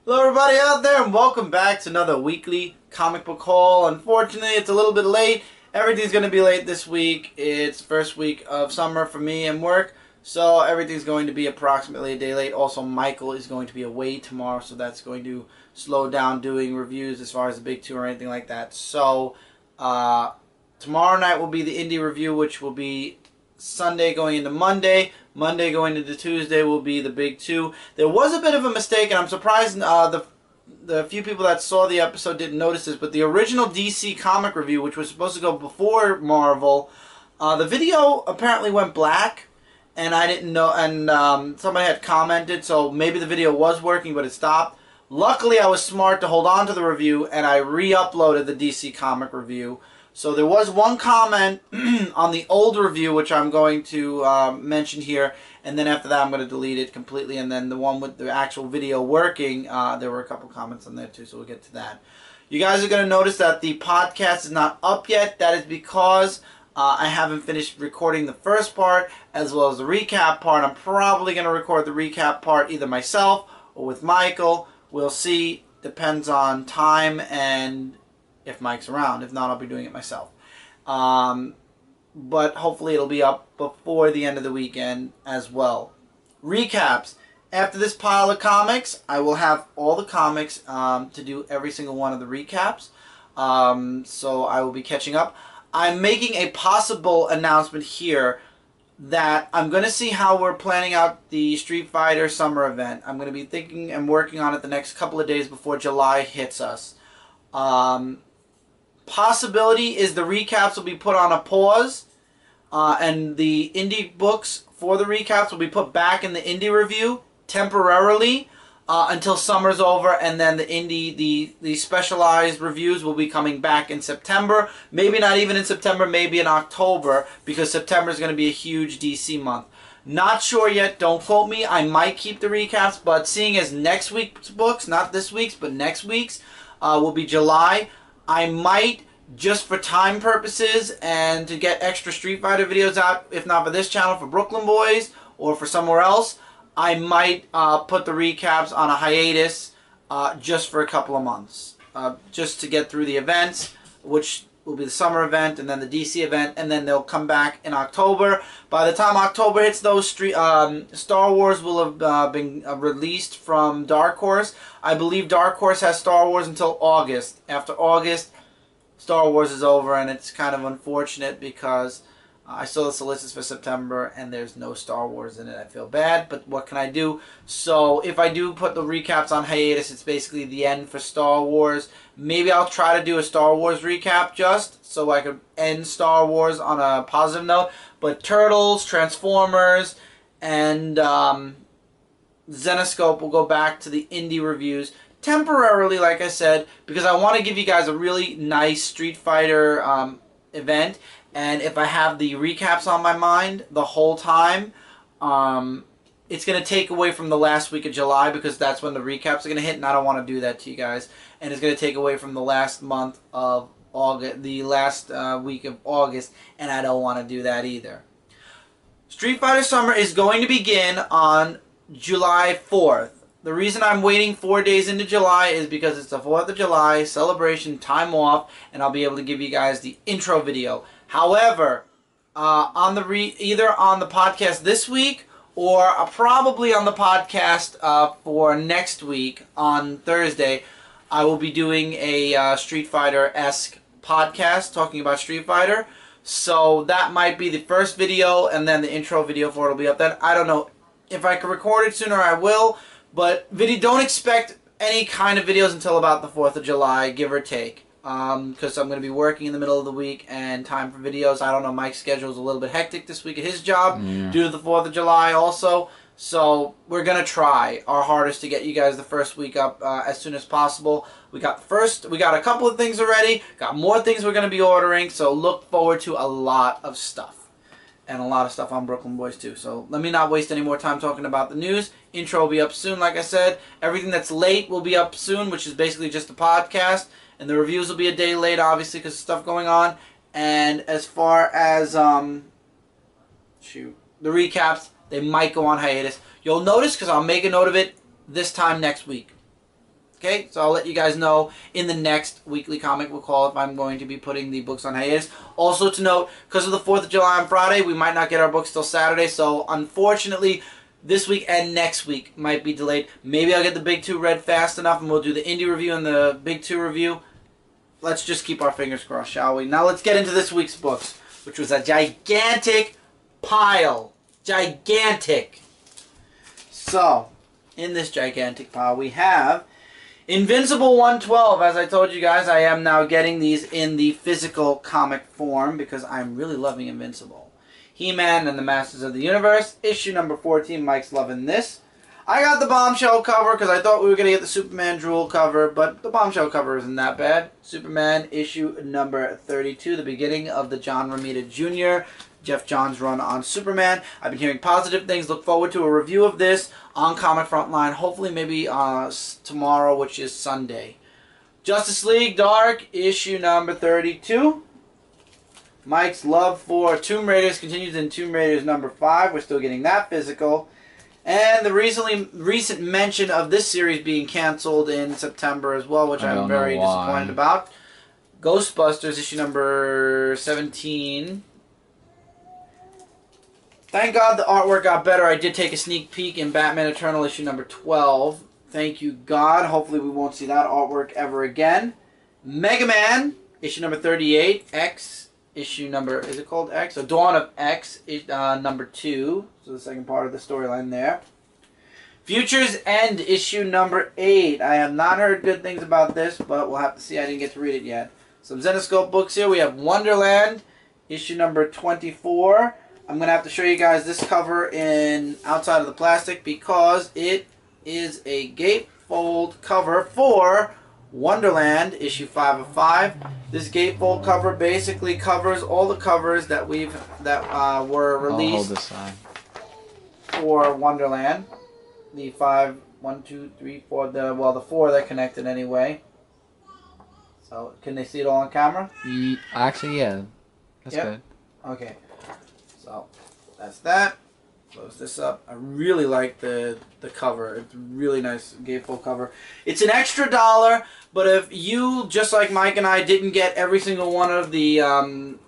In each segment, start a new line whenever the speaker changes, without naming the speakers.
Hello everybody out there and welcome back to another weekly comic book haul. Unfortunately, it's a little bit late. Everything's going to be late this week. It's first week of summer for me and work, so everything's going to be approximately a day late. Also, Michael is going to be away tomorrow, so that's going to slow down doing reviews as far as the big two or anything like that. So, tomorrow night will be the indie review, which will be Sunday going into Monday. Monday going into Tuesday will be the big two. There was a bit of a mistake, and I'm surprised the few people that saw the episode didn't notice this, but the original DC comic review, which was supposed to go before Marvel, the video apparently went black, and I didn't know, and somebody had commented, so maybe the video was working, but it stopped. Luckily, I was smart to hold on to the review, and I re-uploaded the DC comic review. So there was one comment on the old review, which I'm going to mention here, and then after that I'm going to delete it completely, and then the one with the actual video working, there were a couple comments on there too, so we'll get to that. You guys are going to notice that the podcast is not up yet. That is because I haven't finished recording the first part as well as the recap part. I'm probably going to record the recap part either myself or with Michael. We'll see. Depends on time and if Mike's around. If not, I'll be doing it myself. But hopefully it'll be up before the end of the weekend as well. Recaps. After this pile of comics, I will have all the comics to do every single one of the recaps. So I will be catching up. I'm making a possible announcement here that I'm going to see how we're planning out the Street Fighter summer event. I'm going to be thinking and working on it the next couple of days before July hits us. Possibility is the recaps will be put on a pause, and the indie books for the recaps will be put back in the indie review temporarily until summer's over, and then the specialized reviews will be coming back in September. Maybe not even in September, maybe in October, because September is going to be a huge DC month. Not sure yet, don't quote me. I might keep the recaps, but seeing as next week's books, not this week's, but next week's, will be July, I might, just for time purposes and to get extra Street Fighter videos out, if not for this channel, for Brooklyn Boys or for somewhere else, I might put the recaps on a hiatus just for a couple of months. Just to get through the events, which will be the summer event and then the DC event, and then they'll come back in October. By the time October hits, those Star Wars will have been released from Dark Horse. I believe Dark Horse has Star Wars until August. After August, Star Wars is over, and it's kind of unfortunate because I saw the solicits for September and there's no Star Wars in it. I feel bad, but what can I do? So if I do put the recaps on hiatus, it's basically the end for Star Wars. Maybe I'll try to do a Star Wars recap just so I could end Star Wars on a positive note. But Turtles, Transformers, and Zenescope will go back to the indie reviews temporarily, like I said, because I want to give you guys a really nice Street Fighter event. And if I have the recaps on my mind the whole time, it's going to take away from the last week of July, because that's when the recaps are going to hit, and I don't want to do that to you guys. And it's going to take away from the last month of August, the last week of August, and I don't want to do that either. Street Fighter Summer is going to begin on July 4th. The reason I'm waiting 4 days into July is because it's the 4th of July celebration, time off, and I'll be able to give you guys the intro video. However, either on the podcast this week or probably on the podcast for next week on Thursday, I will be doing a Street Fighter-esque podcast talking about Street Fighter. So that might be the first video, and then the intro video for it will be up then. I don't know. If I can record it sooner, I will. But don't expect any kind of videos until about the 4th of July, give or take. Because I'm going to be working in the middle of the week, and time for videos, I don't know, Mike's schedule is a little bit hectic this week at his job due to the 4th of July also. So we're going to try our hardest to get you guys the first week up as soon as possible. We got a couple of things already, got more things we're going to be ordering, so look forward to a lot of stuff. And a lot of stuff on Brooklyn Boys too. So let me not waste any more time talking about the news. Intro will be up soon, like I said. Everything that's late will be up soon, which is basically just a podcast. And the reviews will be a day late, obviously, because of stuff going on. And as far as the recaps, they might go on hiatus. You'll notice, because I'll make a note of it, this time next week. Okay, so I'll let you guys know in the next weekly comic book haul if I'm going to be putting the books on hiatus. Also to note, because of the 4th of July on Friday, we might not get our books till Saturday, so unfortunately, this week and next week might be delayed. Maybe I'll get the Big 2 read fast enough and we'll do the indie review and the Big 2 review. Let's just keep our fingers crossed, shall we? Now let's get into this week's books, which was a gigantic pile. Gigantic. So, in this gigantic pile we have Invincible 112. As I told you guys, I am now getting these in the physical comic form because I'm really loving Invincible. He-Man and the Masters of the Universe, issue number 14. Mike's loving this. I got the Bombshell cover because I thought we were going to get the Superman Drool cover, but the Bombshell cover isn't that bad. Superman issue number 32, the beginning of the John Romita Jr., Jeff Johns run on Superman. I've been hearing positive things. Look forward to a review of this on Comic Frontline. Hopefully maybe tomorrow, which is Sunday. Justice League Dark, issue number 32. Mike's love for Tomb Raiders continues in Tomb Raiders number 5. We're still getting that physical. And the recent mention of this series being canceled in September as well, which I'm very disappointed about. Ghostbusters, issue number 17. Thank God the artwork got better. I did take a sneak peek in Batman Eternal issue number 12. Thank you, God. Hopefully we won't see that artwork ever again. Mega Man, issue number 38. X, issue number, is it called X? So Dawn of X, number 2. So the second part of the storyline there. Futures End, issue number 8. I have not heard good things about this, but we'll have to see. I didn't get to read it yet. Some Zenescope books here. We have Wonderland, issue number 24. I'm going to have to show you guys this cover in outside of the plastic because it is a gatefold cover for Wonderland, issue 5 of 5. This gatefold cover basically covers all the covers that were released for Wonderland. The 5, 1, 2, 3, 4, the 4 that connected anyway. So, can they see it all on camera?
Actually, yeah. That's good.
Okay. So, that's that. Close this up. I really like the cover. It's a really nice gatefold cover. It's an extra $1, but if you, just like Mike and I, didn't get every single one of the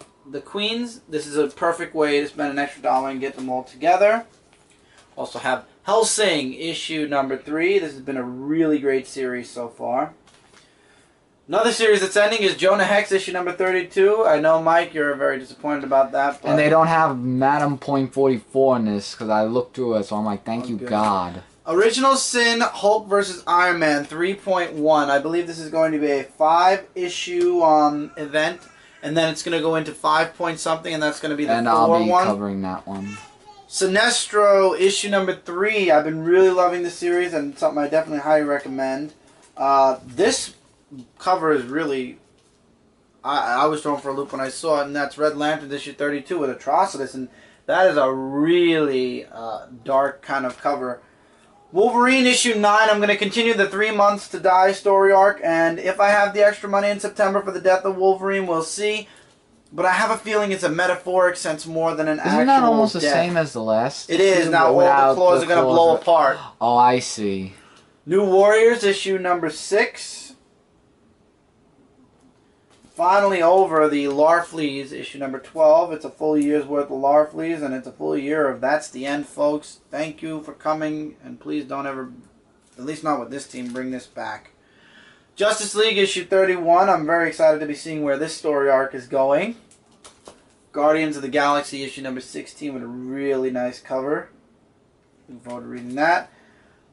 queens, this is a perfect way to spend an extra $1 and get them all together. Also have Hellsing, issue number 3. This has been a really great series so far. Another series that's ending is Jonah Hex, issue number 32. I know, Mike, you're very disappointed about that. But
and they don't have Madam Point 44 in this because I looked through it, so I'm like, thank you, God.
Original Sin, Hulk vs. Iron Man 3.1. I believe this is going to be a 5-issue event, and then it's going to go into 5 point something, and that's going to be the 4 one.
And I'll be covering that one.
Sinestro, issue number 3. I've been really loving this series, and something I definitely highly recommend. This cover is really... I was thrown for a loop when I saw it, and that's Red Lantern issue 32 with Atrocitus, and that is a really dark kind of cover. Wolverine issue 9, I'm going to continue the 3 months to die story arc, and if I have the extra money in September for the death of Wolverine, we'll see. But I have a feeling it's a metaphoric sense more than an actual
Isn't that almost
death.
the same as the last?
It is. Now all the claws are going to blow apart.
Oh, I see.
New Warriors issue number 6. Finally over the Larfleeze issue number 12. It's a full year's worth of Larfleeze, and it's a full year of That's the End, folks. Thank you for coming, and please don't ever, at least not with this team, bring this back. Justice League issue 31. I'm very excited to be seeing where this story arc is going. Guardians of the Galaxy issue number 16 with a really nice cover. Looking forward to reading that.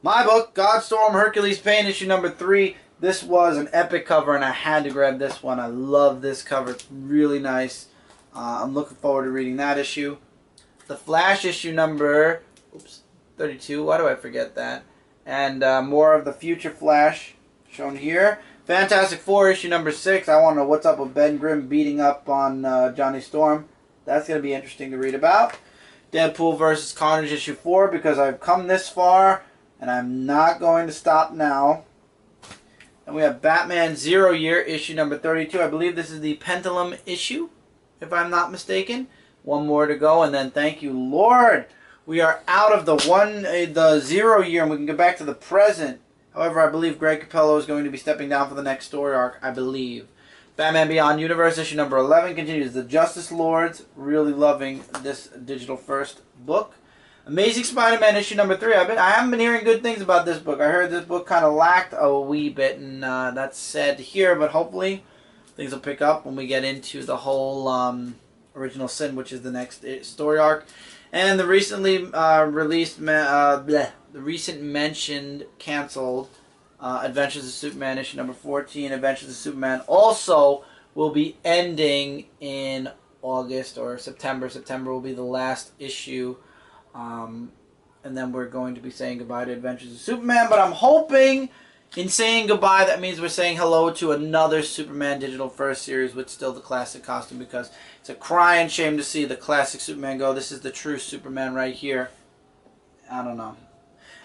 My book, Godstorm Hercules Pain issue number 3. This was an epic cover, and I had to grab this one. I love this cover. It's really nice. I'm looking forward to reading that issue. The Flash issue number 32. Why do I forget that? And more of the Future Flash shown here. Fantastic Four issue number 6. I want to know what's up with Ben Grimm beating up on Johnny Storm. That's going to be interesting to read about. Deadpool vs. Carnage issue 4, because I've come this far and I'm not going to stop now. And we have Batman 0 Year issue number 32. I believe this is the Pendulum issue, if I'm not mistaken. One more to go, and then thank you, Lord. We are out of the 0 year, and we can go back to the present. However, I believe Greg Capello is going to be stepping down for the next story arc, I believe. Batman Beyond Universe issue number 11 continues. The Justice Lords, really loving this digital first book. Amazing Spider-Man issue number 3. I haven't been hearing good things about this book. I heard this book kind of lacked a wee bit, and that's sad to hear, but hopefully things will pick up when we get into the whole Original Sin, which is the next story arc. And the recently the recent mentioned canceled Adventures of Superman issue number 14, Adventures of Superman, also will be ending in August or September. September will be the last issue. And then we're going to be saying goodbye to Adventures of Superman. But I'm hoping in saying goodbye, that means we're saying hello to another Superman Digital First series with still the classic costume, because it's a crying shame to see the classic Superman go. This is the true Superman right here. I don't know.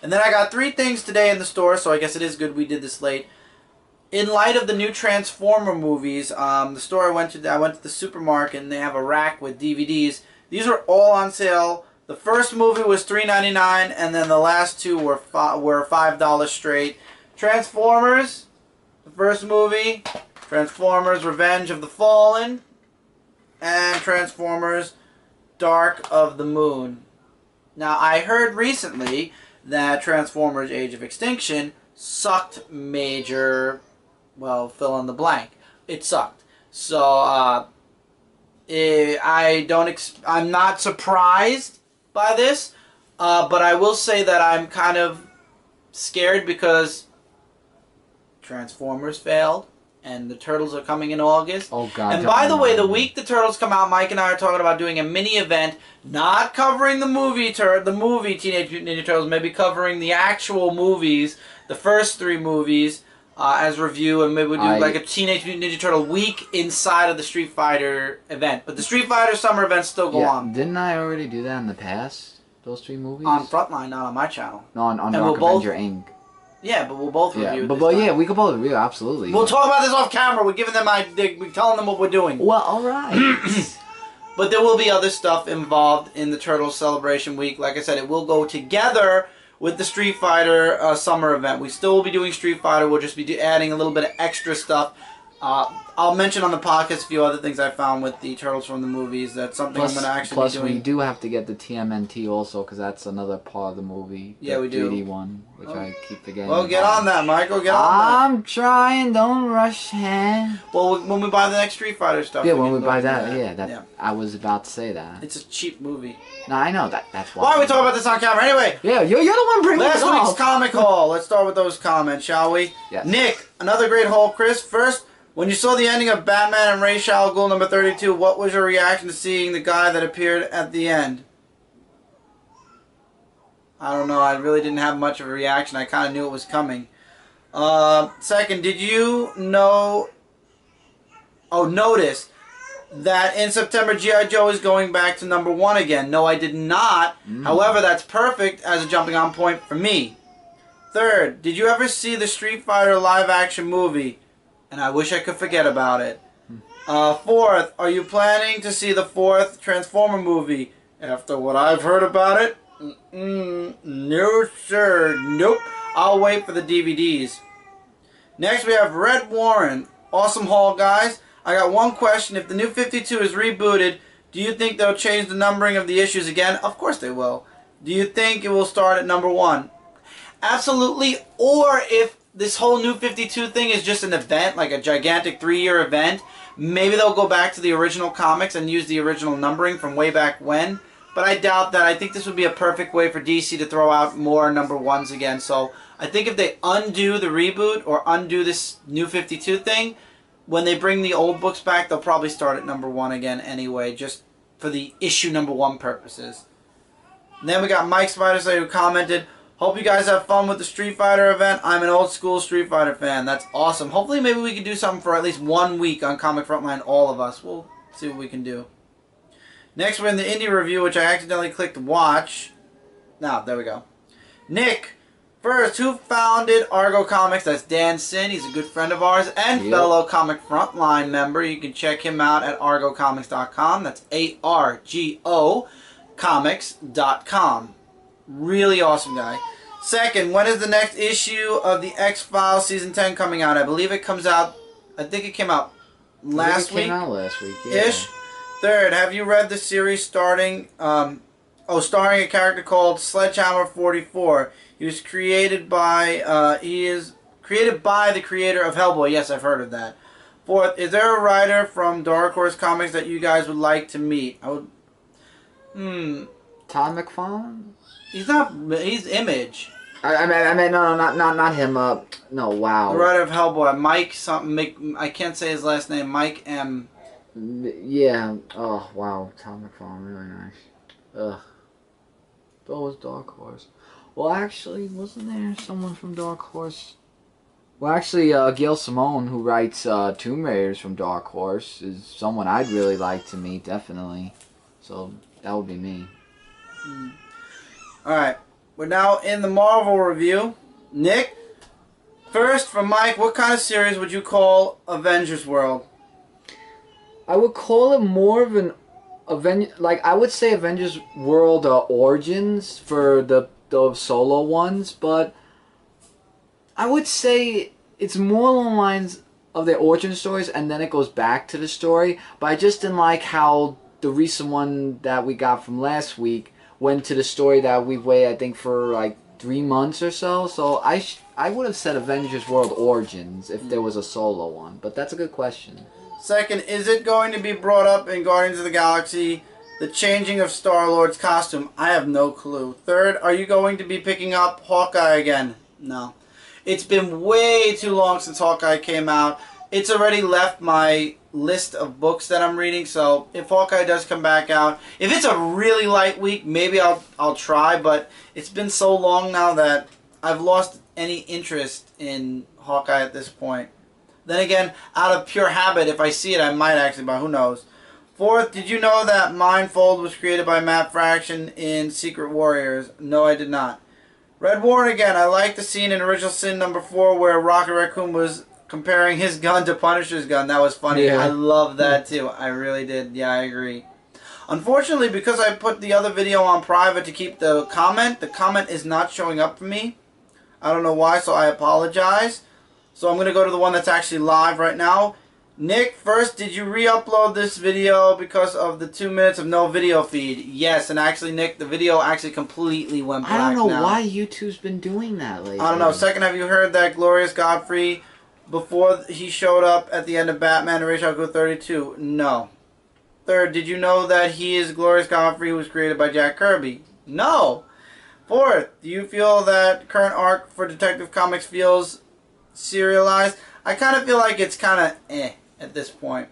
And then I got 3 things today in the store, so I guess it is good we did this late. In light of the new Transformer movies, the store I went to the supermarket, and they have a rack with DVDs. These are all on sale. The first movie was $3.99, and then the last 2 were $5 straight. Transformers, the first movie, Transformers Revenge of the Fallen, and Transformers Dark of the Moon. Now, I heard recently that Transformers Age of Extinction sucked major, well, fill in the blank. It sucked. So, I'm not surprised by this, but I will say that I'm kind of scared because Transformers failed, and the Turtles are coming in August.
Oh God!
And by the way, the week the Turtles come out, Mike and I are talking about doing a mini event, not covering the movie Teenage Mutant Ninja Turtles, maybe covering the actual movies, the first 3 movies, as review, and maybe we'll do like a Teenage Mutant Ninja Turtle week inside of the Street Fighter event. But the Street Fighter summer events still go on.
Didn't I already do that in the past? Those 3 movies?
On Frontline, not on my channel.
No, on Dark Avenger Inc.
Yeah, but we'll both review.
But yeah, we could both review, absolutely.
We'll talk about this off camera. We're giving them we're telling them what we're doing.
Well, all right.
But there will be other stuff involved in the Turtles Celebration Week. Like I said, it will go together with the Street Fighter summer event. We still will be doing Street Fighter. We'll just be adding a little bit of extra stuff. I'll mention on the podcast a few other things I found with the Turtles from the movies. That's something I'm going to actually be doing.
Plus, we do have to get the TMNT also, because that's another part of the movie.
Yeah, we do.
The 3D one, which I keep forgetting.
Well, get on that, Michael. Get on that.
I'm trying. Don't rush, hand.
Well, when we buy the next Street Fighter stuff.
Yeah, when we buy that. Yeah. I was about to say that.
It's a cheap movie.
No, I know that. That's why.
Why are we talking about this on camera? Anyway.
Yeah, you're the one bringing it up.
Last week's comic haul. Let's start with those comments, shall we?
Yes.
Nick, another great haul. Chris, first, when you saw the ending of Batman and Ra's al Ghul number 32, what was your reaction to seeing the guy that appeared at the end? I don't know. I really didn't have much of a reaction. I kind of knew it was coming. Second, did you notice that in September G.I. Joe is going back to number 1 again? No, I did not. However, that's perfect as a jumping on point for me. Third, did you ever see the Street Fighter live action movie? And I wish I could forget about it. Fourth, are you planning to see the 4th Transformer movie? After what I've heard about it? No, sir. Nope. I'll wait for the DVDs. Next, we have Red Warren. Awesome haul, guys. I got one question. If the New 52 is rebooted, do you think they'll change the numbering of the issues again? Of course they will. Do you think it will start at number 1? Absolutely. Or if this whole New 52 thing is just an event, like a gigantic 3-year event, maybe they'll go back to the original comics and use the original numbering from way back when. But I doubt that. I think this would be a perfect way for DC to throw out more number 1s again. So I think if they undo the reboot or undo this New 52 thing, when they bring the old books back, they'll probably start at number 1 again anyway, just for the issue number 1 purposes. And then we got Mike Spider who commented, hope you guys have fun with the Street Fighter event. I'm an old school Street Fighter fan. That's awesome. Hopefully maybe we can do something for at least 1 week on Comic Frontline, all of us. We'll see what we can do. Next we're in the indie review, which I accidentally clicked watch. Now, there we go. Nick, first, who founded Argo Comics? That's Dan Sin. He's a good friend of ours and fellow Comic Frontline member. You can check him out at argocomics.com. That's ARGO comics.com. Really awesome guy. Second, when is the next issue of the X-Files Season 10 coming out? I believe it comes out, I think it came out last week.
It came out last week, yeah.
Ish. Third, have you read the series starring a character called Sledgehammer 44? He is created by the creator of Hellboy. Yes, I've heard of that. Fourth, is there a writer from Dark Horse Comics that you guys would like to meet?
Todd McFarlane?
He's not. He's Image.
I mean, no, not him. No, wow.
The writer of Hellboy, Mike something. I can't say his last name. Mike M.
Yeah. Oh, wow. Todd McFarlane, really nice. Ugh. That was Dark Horse. Well, actually, wasn't there someone from Dark Horse? Well, actually, Gail Simone, who writes Tomb Raiders from Dark Horse, is someone I'd really like to meet, definitely. So, that would be me.
Alright, we're now in the Marvel review. Nick, first from Mike, what kind of series would you call Avengers World?
I would call it more of an I would say Avengers World Origins for the solo ones, but I would say it's more along the lines of their origin stories, and then it goes back to the story. But I just didn't like how the recent one that we got from last week went to the story that we've waited, I think, for like 3 months or so. So I would have said Avengers World Origins if there was a solo one, but that's a good question.
Second, is it going to be brought up in Guardians of the Galaxy, the changing of Star-Lord's costume? I have no clue. Third, are you going to be picking up Hawkeye again? No. It's been way too long since Hawkeye came out. It's already left my list of books that I'm reading, so if Hawkeye does come back out, if it's a really light week, maybe I'll try, but it's been so long now that I've lost any interest in Hawkeye at this point. Then again, out of pure habit, if I see it, I might actually buy. Who knows? Fourth, did you know that Mindfold was created by Matt Fraction in Secret Warriors? No, I did not. Red Warren again. I like the scene in Original Sin number 4 where Rocket Raccoon was comparing his gun to Punisher's gun. That was funny.
Yeah.
I love that too. I really did. Yeah, I agree. Unfortunately, because I put the other video on private to keep the comment is not showing up for me. I don't know why, so I apologize. So I'm going to go to the one that's actually live right now. Nick, first, did you re-upload this video because of the 2 minutes of no video feed? Yes, and actually, Nick, the video actually completely went black
I don't know
now.
why YouTube's been doing that lately.
I don't know. Second, have you heard that Glorious Godfrey, before he showed up at the end of Batman and Ra's al Ghul 32? No. Third, did you know that he is Glorious Godfrey, who was created by Jack Kirby? No. Fourth, do you feel that current arc for Detective Comics feels serialized? I kind of feel like it's kind of at this point.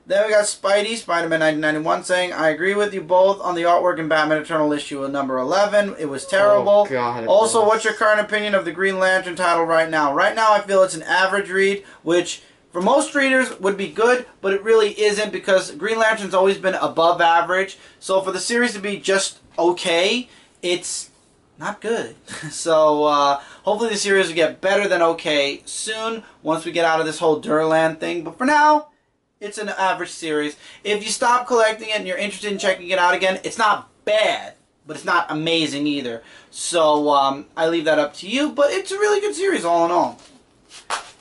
Then we got Spidey, Spider-Man 1991, saying, I agree with you both on the artwork in Batman Eternal issue number 11. It was terrible.
Oh, God,
also, what's your current opinion of the Green Lantern title right now? Right now, I feel it's an average read, which for most readers would be good, but it really isn't because Green Lantern's always been above average. So for the series to be just okay, it's not good. So hopefully the series will get better than okay soon once we get out of this whole Durland thing. But for now, it's an average series. If you stop collecting it and you're interested in checking it out again, it's not bad, but it's not amazing either. So I leave that up to you, but it's a really good series all in all.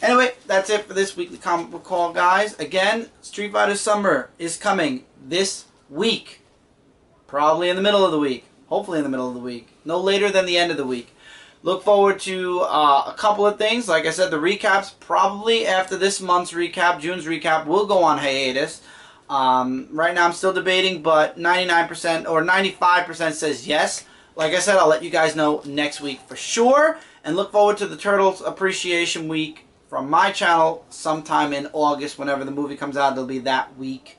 Anyway, that's it for this weekly comic book call, guys. Again, Street Fighter Summer is coming this week. Probably in the middle of the week. Hopefully in the middle of the week. No later than the end of the week. Look forward to a couple of things. Like I said, the recaps probably after this month's recap, June's recap, will go on hiatus. Right now I'm still debating, but 99% or 95% says yes. Like I said, I'll let you guys know next week for sure. And look forward to the Turtles Appreciation Week from my channel sometime in August. Whenever the movie comes out, it'll be that week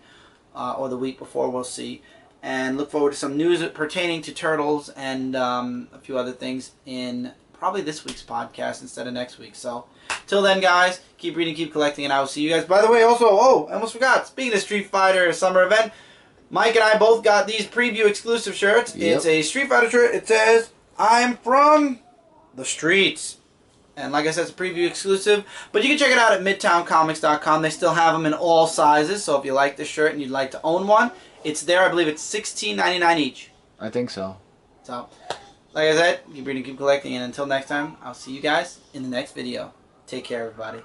or the week before, we'll see. And look forward to some news pertaining to Turtles and a few other things in probably this week's podcast instead of next week. So, till then, guys, keep reading, keep collecting, and I will see you guys. By the way, also, I almost forgot, speaking of Street Fighter Summer Event, Mike and I both got these preview exclusive shirts.
Yep.
It's a Street Fighter shirt. It says, I'm from the streets. And like I said, it's a preview exclusive. But you can check it out at MidtownComics.com. They still have them in all sizes. So if you like this shirt and you'd like to own one, it's there. I believe it's $16.99 each.
I think so.
So, Like I said, keep reading, keep collecting, and until next time, I'll see you guys in the next video. Take care, everybody.